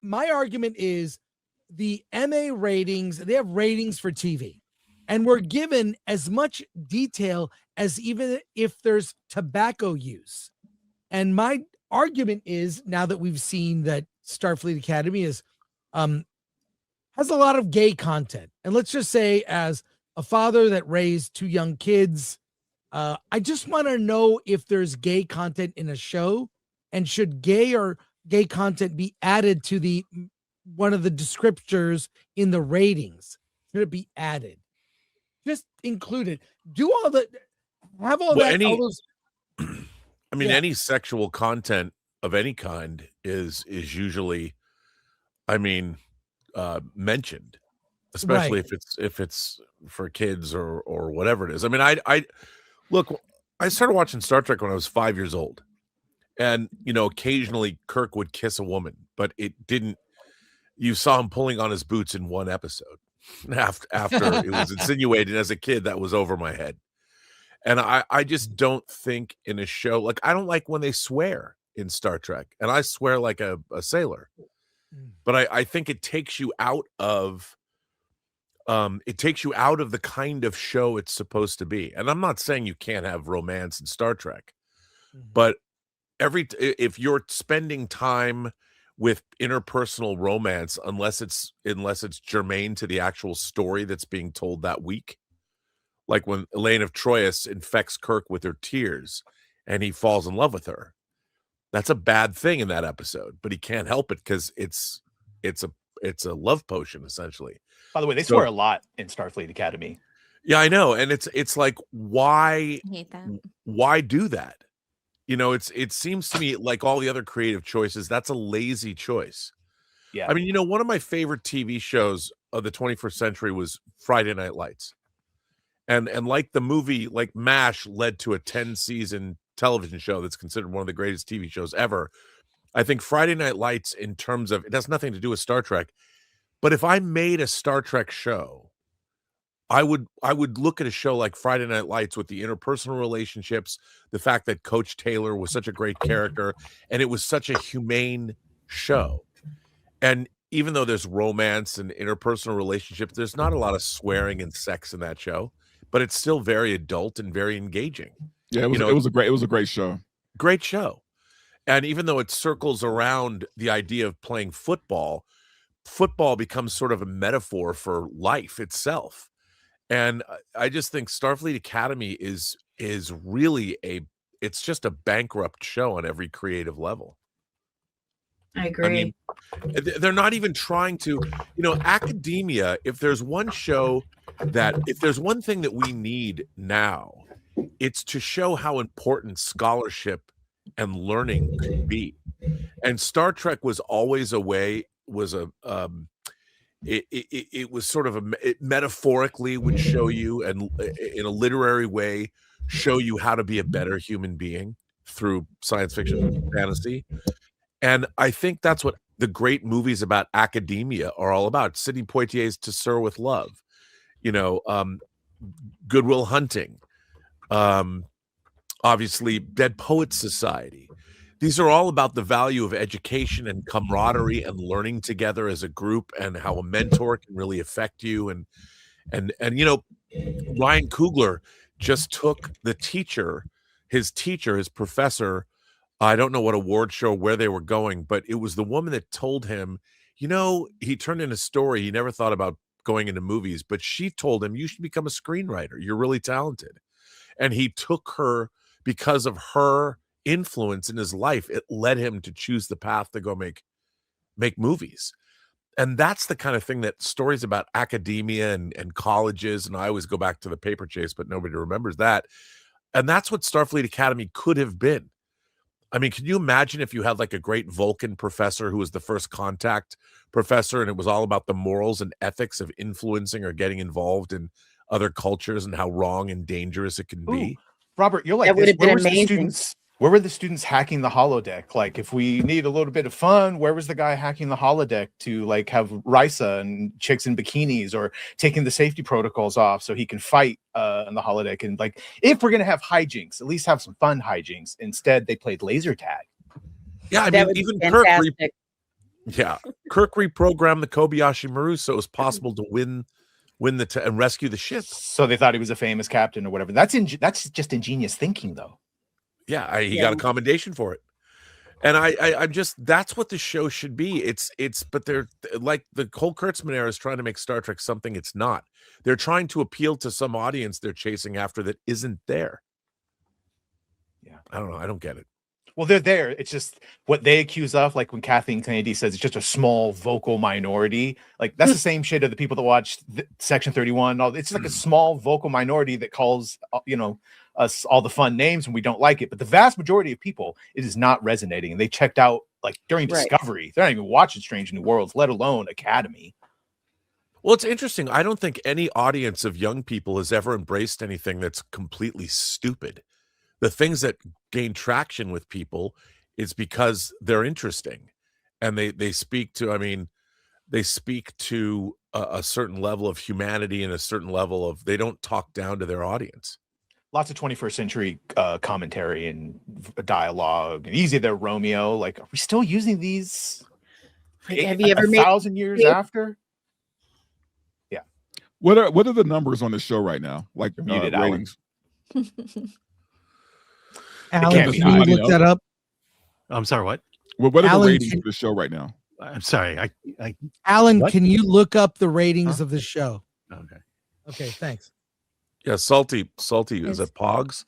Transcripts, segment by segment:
my argument is the MA ratings, they have ratings for TV, and we're given as much detail as even if there's tobacco use. And my argument is, now that we've seen that Starfleet Academy is has a lot of gay content, and let's just say, as a father that raised 2 young kids, I just want to know if there's gay content in a show, and should gay content be added to the one of the descriptors in the ratings? Should it be added? Just include it. Do all the have all that. All those. I mean, any sexual content of any kind is usually, I mean, mentioned, especially if it's for kids or whatever it is. I mean, I look, I started watching Star Trek when I was 5 years old, and occasionally Kirk would kiss a woman, but it didn't. You saw him pulling on his boots in one episode. After it was insinuated as a kid, that was over my head. And I just don't think in a show, like, I don't like when they swear in Star Trek, and I swear like a sailor. But I think it takes you out of the kind of show it's supposed to be. And I'm not saying you can't have romance in Star Trek, but if you're spending time with interpersonal romance, unless it's germane to the actual story that's being told that week, like when Elaine of Troyes infects Kirk with her tears and he falls in love with her, that's a bad thing in that episode, but he can't help it because it's a love potion, essentially. By the way, they swear a lot in Starfleet Academy. Yeah, I know. And it's like, why hate that. Why do that? It seems to me like all the other creative choices, that's a lazy choice. Yeah. I mean, one of my favorite TV shows of the 21st century was Friday Night Lights. And like the movie, like MASH led to a 10-season television show that's considered one of the greatest TV shows ever. I think Friday Night Lights, in terms of, it has nothing to do with Star Trek, but if I made a Star Trek show, I would look at a show like Friday Night Lights with the interpersonal relationships, the fact that Coach Taylor was such a great character, and it was such a humane show. And even though there's romance and interpersonal relationships, there's not a lot of swearing and sex in that show, but it's still very adult and very engaging. Yeah, it was a great show. Great show. And even though it circles around the idea of playing football becomes sort of a metaphor for life itself. And I just think Starfleet Academy is really it's just a bankrupt show on every creative level. I agree. I mean, they're not even trying to, academia, if there's one thing that we need now, it's to show how important scholarship and learning can be. And Star Trek was always it was sort of it metaphorically would show you, and in a literary way, show you how to be a better human being through science fiction and fantasy. And I think that's what the great movies about academia are all about. Sidney Poitier's To Sir with Love, Good Will Hunting, obviously Dead Poets Society. These are all about the value of education and camaraderie and learning together as a group, and how a mentor can really affect you. And Ryan Coogler just took his professor, I don't know what award show, where they were going, but it was the woman that told him, he turned in a story. He never thought about going into movies, but she told him, you should become a screenwriter. You're really talented. And he took her because of her influence in his life. It led him to choose the path to go make movies. And that's the kind of thing that stories about academia and colleges, and I always go back to the paper chase, but nobody remembers that. And that's what Starfleet Academy could have been. I mean, can you imagine if you had like a great Vulcan professor who was the first contact professor, and it was all about the morals and ethics of influencing or getting involved in other cultures and how wrong and dangerous it can be? Robert, you're like, where were the students hacking the holodeck? Like, if we need a little bit of fun, where was the guy hacking the holodeck to like have Risa and chicks in bikinis, or taking the safety protocols off so he can fight on the holodeck? And like, if we're gonna have hijinks, at least have some fun hijinks. Instead, they played laser tag. Yeah, I mean, even Kirk Yeah, Kirk reprogrammed the Kobayashi Maru so it was possible to win and rescue the ship. So they thought he was a famous captain or whatever. That's just ingenious thinking, though. Yeah, he got a commendation for it. And I'm just, that's what the show should be. But they're like the whole Kurtzman era is trying to make Star Trek something it's not. They're trying to appeal to some audience they're chasing after that isn't there. Yeah, I don't know. I don't get it. Well, they're there. It's just what they accuse of, like when Kathleen Kennedy says it's just a small vocal minority. Like that's the same shit of the people that watch Section 31. It's like a small vocal minority that calls, us all the fun names and we don't like it. But the vast majority of people, it is not resonating. And they checked out like during Discovery. They're not even watching Strange New Worlds, let alone Academy. Well, it's interesting. I don't think any audience of young people has ever embraced anything that's completely stupid. The things that gain traction with people is because they're interesting and they speak to, they speak to a certain level of humanity and a certain level of, they don't talk down to their audience. Lots of 21st century commentary and dialogue and easy there, Romeo. Like, are we still using these? Have you ever 1,000 years after? Yeah. What are the numbers on the show right now? Like muted ratings. Alan, can you look that up? I'm sorry, what? What are Alan, the ratings for the show right now? I'm sorry. Alan, what? can you look up the ratings of the show? Okay, thanks. Yeah, Salty is at Pogs.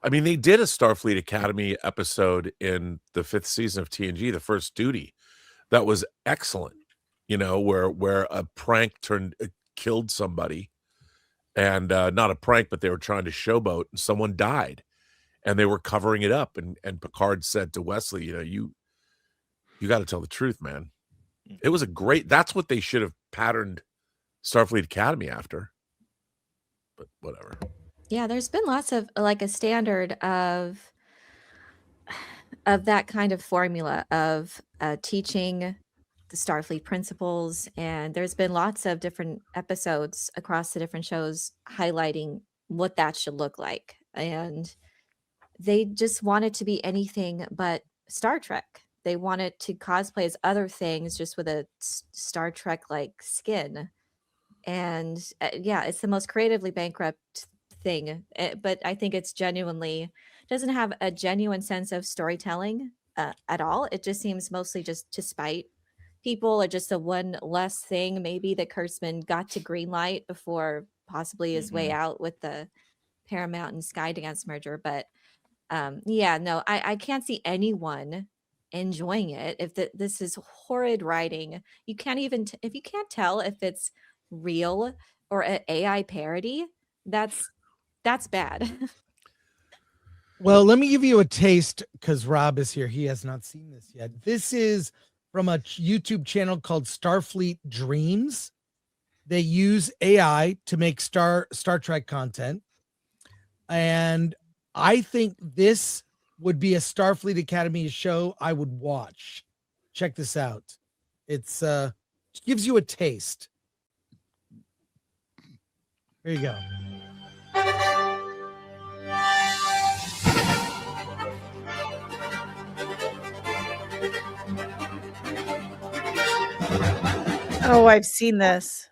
They did a Starfleet Academy episode in the 5th season of TNG, The First Duty. That was excellent. Where a prank killed somebody, and not a prank, but they were trying to showboat, and someone died, and they were covering it up. And Picard said to Wesley, you got to tell the truth, man. It was that's what they should have patterned Starfleet Academy after. But whatever. Yeah, there's been lots of like a standard of that kind of formula of teaching the Starfleet principles, and there's been lots of different episodes across the different shows highlighting what that should look like, and they just want it to be anything but Star Trek. They want it to cosplay as other things just with a Star Trek like skin. And it's the most creatively bankrupt thing, but I think it's genuinely doesn't have a genuine sense of storytelling at all. It just seems mostly just to spite people, or just a one less thing maybe that Kurtzman got to greenlight before possibly his way out with the Paramount and Skydance merger. But I can't see anyone enjoying it if this is horrid writing. You can't even if you can't tell if it's real or an AI parody, that's bad. Well, let me give you a taste because Rob is here. He has not seen this yet. This is from a YouTube channel called Starfleet Dreams. They use AI to make Star Trek content. And I think this would be a Starfleet Academy show I would watch. Check this out. It's gives you a taste. Here you go. Oh, I've seen this.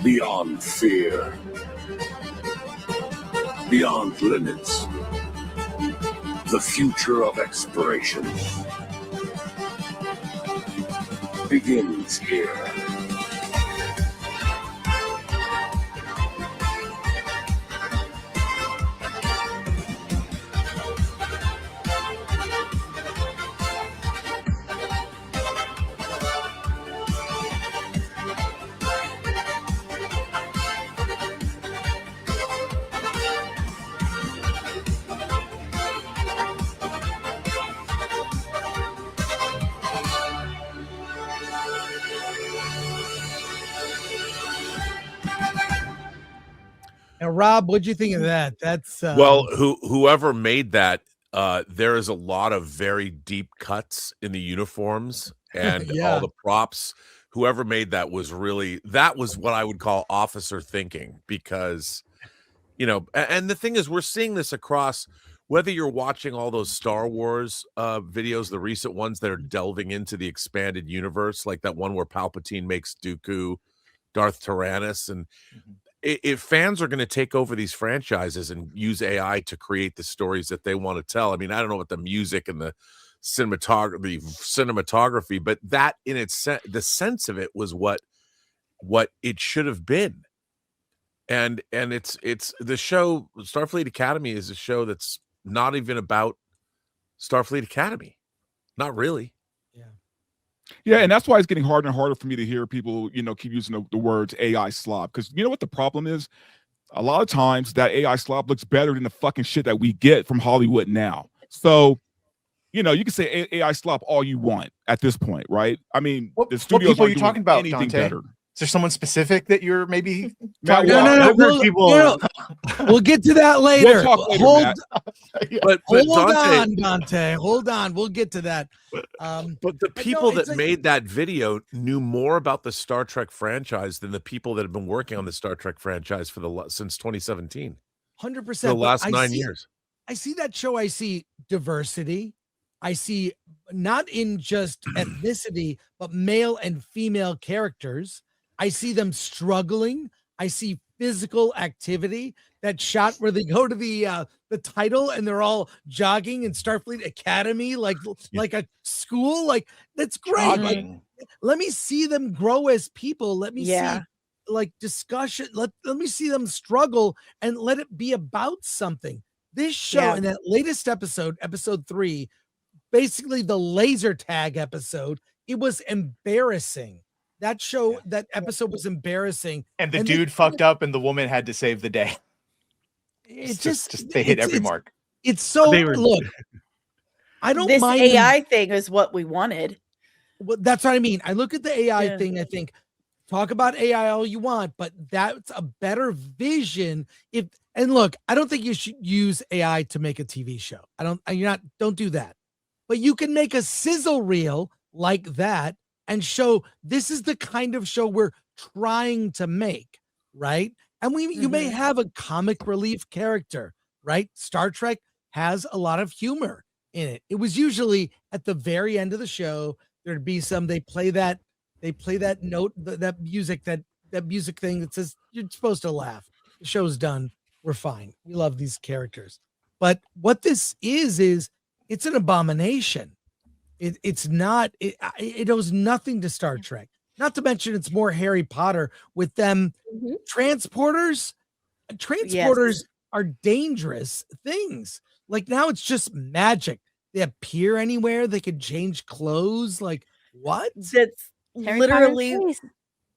Beyond fear, beyond limits, the future of exploration begins here. Now, Rob, what'd you think of that? That's Well, whoever made that, there is a lot of very deep cuts in the uniforms and Yeah. all the props. Whoever made that was what I would call officer thinking, because and the thing is, we're seeing this across, whether you're watching all those Star Wars videos, the recent ones that are delving into the expanded universe, like that one where Palpatine makes Dooku Darth Tyrannus, and if fans are going to take over these franchises and use AI to create the stories that they want to tell, I mean, I don't know what the music and the cinematography, but that in the sense of it was what it should have been. And it's the show Starfleet Academy is a show that's not even about Starfleet Academy. Not really. Yeah, and that's why it's getting harder and harder for me to hear people, keep using the words AI slop. Because you know what the problem is? A lot of times that AI slop looks better than the fucking shit that we get from Hollywood now. So, you can say AI slop all you want at this point, right? I mean, What the studios people are you aren't talking doing about, anything Dante? better. Is there someone specific that you're maybe Matt, No, I've heard people. We'll get to that later. We'll talk later, hold Matt. But hold Dante, on, Dante. Hold on. We'll get to that. but the people that made that video knew more about the Star Trek franchise than the people that have been working on the Star Trek franchise since 2017. 100%. The last 9 years. I see that show. I see diversity. I see not in just ethnicity, but male and female characters. I see them struggling. I see physical activity. That shot where they go to the title and they're all jogging in Starfleet Academy, like a school. Like, that's great. Like, let me see them grow as people. Let me see like discussion. Let me see them struggle and let it be about something. This show in that latest episode 3, basically the laser tag episode, it was embarrassing. That show, that episode was embarrassing. And the dude fucked up and the woman had to save the day. It's just they hit every mark. It's so, look, I don't This mind AI thing is what we wanted. Well, that's what I mean. I look at the AI thing, I think, talk about AI all you want, but that's a better vision. And look, I don't think you should use AI to make a TV show. Don't do that. But you can make a sizzle reel like that and show this is the kind of show we're trying to make, right? And you may have a comic relief character, right? Star Trek has a lot of humor in it. It was usually at the very end of the show, there'd be they play that note, that music thing that says you're supposed to laugh. The show's done. We're fine. We love these characters. But what this is it's an abomination. It's not, it owes nothing to Star Trek. Not to mention it's more Harry Potter with them transporters. Transporters are dangerous things. Like, now it's just magic. They appear anywhere. They could change clothes. Like, what? That's Harry literally, Potter's face.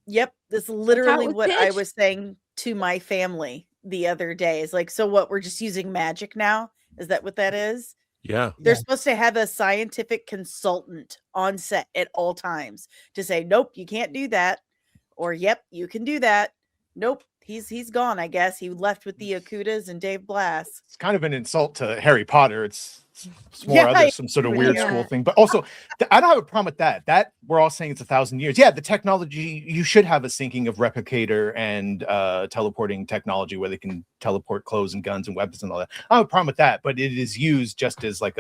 yep. That's literally was what I pitched. was saying to my family the other day. Is like, so what? We're just using magic now? Is that what that is? Yeah. They're supposed to have a scientific consultant on set at all times to say, nope, you can't do that. Or, yep, you can do that. Nope, he's gone, I guess. He left with the Okudas and Dave Blass. It's kind of an insult to Harry Potter. It's more some sort of weird school thing. But also, I don't have a problem with that. That we're all saying it's 1,000 years. Yeah, the technology, you should have a syncing of replicator and teleporting technology where they can teleport clothes and guns and weapons and all that. I don't have a problem with that, but it is used just as like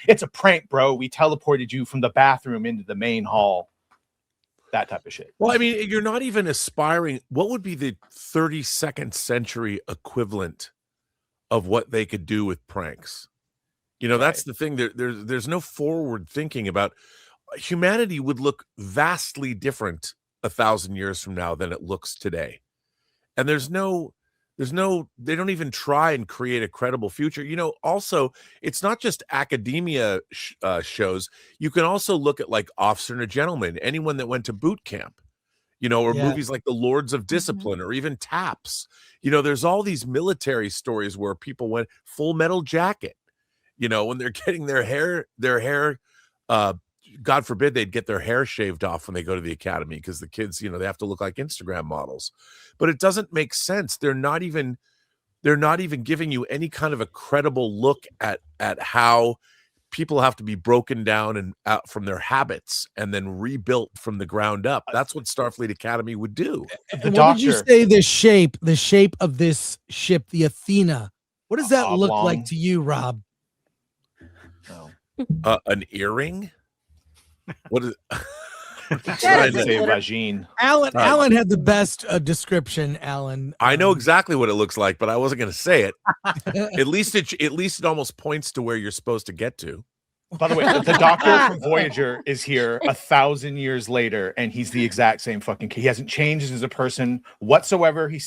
it's a prank, bro. We teleported you from the bathroom into the main hall. That type of shit. Well, I mean, you're not even aspiring. What would be the 32nd century equivalent of what they could do with pranks? That's the thing. There's no forward thinking about humanity. Would look vastly different 1,000 years from now than it looks today. And they don't even try and create a credible future. Also, it's not just academia shows. You can also look at like Officer and a Gentleman, anyone that went to boot camp, or movies like The Lords of Discipline or even Taps. There's all these military stories where people went Full Metal Jacket, when they're getting their hair God forbid they'd get their hair shaved off when they go to the academy, because the kids, they have to look like Instagram models. But it doesn't make sense. They're not even giving you any kind of a credible look at how people have to be broken down and out from their habits and then rebuilt from the ground up. That's what Starfleet Academy would do. And what did you say the shape of this ship, the Athena? What does that look like to you, Rob? An earring? What is Alan had the best description, Alan. I know exactly what it looks like, but I wasn't going to say it. At least it almost points to where you're supposed to get to. By the way, the doctor from Voyager is here 1,000 years later, and he's the exact same fucking kid. He hasn't changed as a person whatsoever. He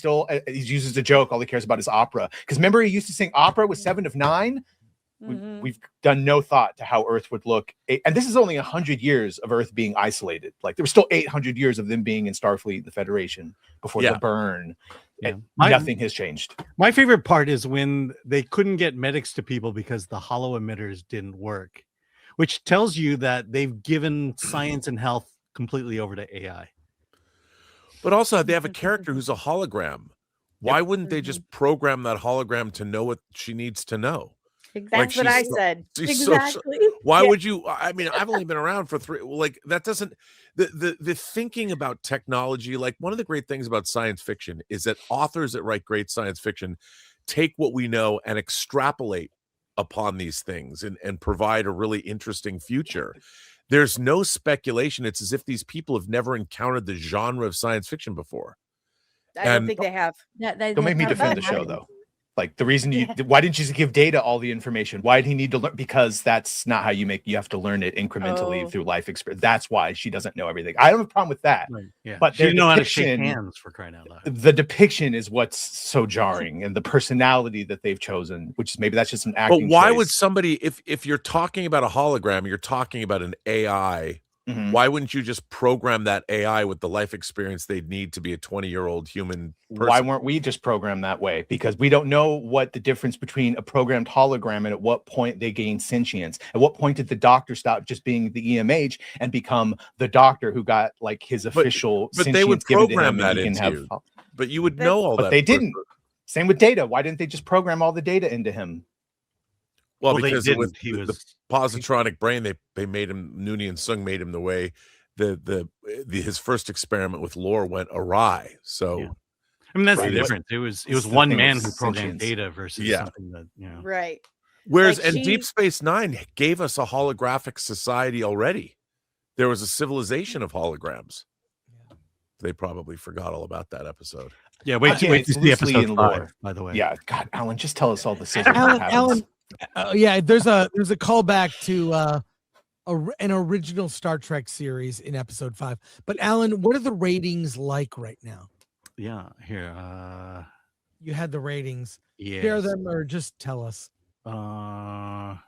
uses a joke. All he cares about is opera. Because remember, he used to sing opera with 7 of 9. We've done no thought to how Earth would look. And this is only 100 years of Earth being isolated. Like, there were still 800 years of them being in Starfleet, the Federation, before the burn. And nothing has changed. My favorite part is when they couldn't get medics to people because the holo emitters didn't work, which tells you that they've given science and health completely over to AI. But also, they have a character who's a hologram. Why wouldn't they just program that hologram to know what she needs to know? That's what I said. Exactly. Why would you? I mean, I've only been around for 3. Like, that doesn't. The thinking about technology. Like, one of the great things about science fiction is that authors that write great science fiction take what we know and extrapolate upon these things and provide a really interesting future. There's no speculation. It's as if these people have never encountered the genre of science fiction before. I don't think they have. Don't make me defend the show, though. Like, the reason why didn't you just give Data all the information? Why did he need to learn? Because that's not how you have to learn it incrementally through life experience. That's why she doesn't know everything. I don't have a problem with that. Right. Yeah. But she didn't know how to shake hands, for crying out loud. The depiction is what's so jarring, and the personality that they've chosen, which is maybe that's just an acting. But why choice. would somebody, if you're talking about a hologram, you're talking about an AI. Why wouldn't you just program that AI with the life experience they'd need to be a 20-year-old human person? Why weren't we just programmed that way? Because we don't know what the difference between a programmed hologram and at what point they gain sentience. At what point did the doctor stop just being the EMH and become the doctor who got like his official but they would given to program him that and he can into you. But you would know all but that. they didn't. Same with Data. Why didn't they just program all the data into him? Well, because with the positronic brain, they made him, Nooney and Sung made him the way his first experiment with lore went awry. So I mean, that's the difference. It was one man who programmed Data versus something that, right. Whereas Deep Space Nine gave us a holographic society already. There was a civilization of holograms. They probably forgot all about that episode. Yeah, wait to see episode 5, by the way. Yeah, God, Alan, just tell us all the scissors. Alan, there's a callback to an original Star Trek series in episode 5. But Alan, what are the ratings like right now? Yeah, here. You had the ratings. Yeah. Share them or just tell us. I'm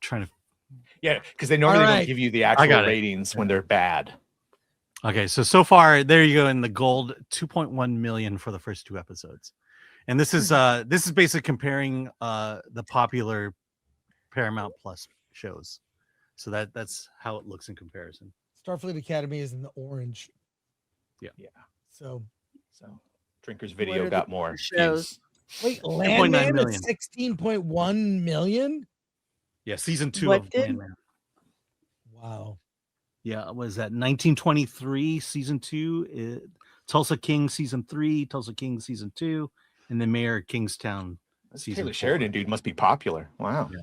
trying to. Yeah, because they normally don't give you the actual ratings when they're bad. Okay, so far there you go in the gold, 2.1 million for the first 2 episodes. And this is basically comparing the popular Paramount Plus shows. So that's how it looks in comparison. Starfleet Academy is in the orange. Yeah. So Drinkers Video got more shows. Wait, Landman at 16.1 million? Yeah, season 2 of Landman. Wow. Yeah, was that 1923 season 2? Tulsa King season 3, Tulsa King season 2, and then Meyer Kingstown season Taylor 4. Sheridan dude must be popular. Wow. Yeah.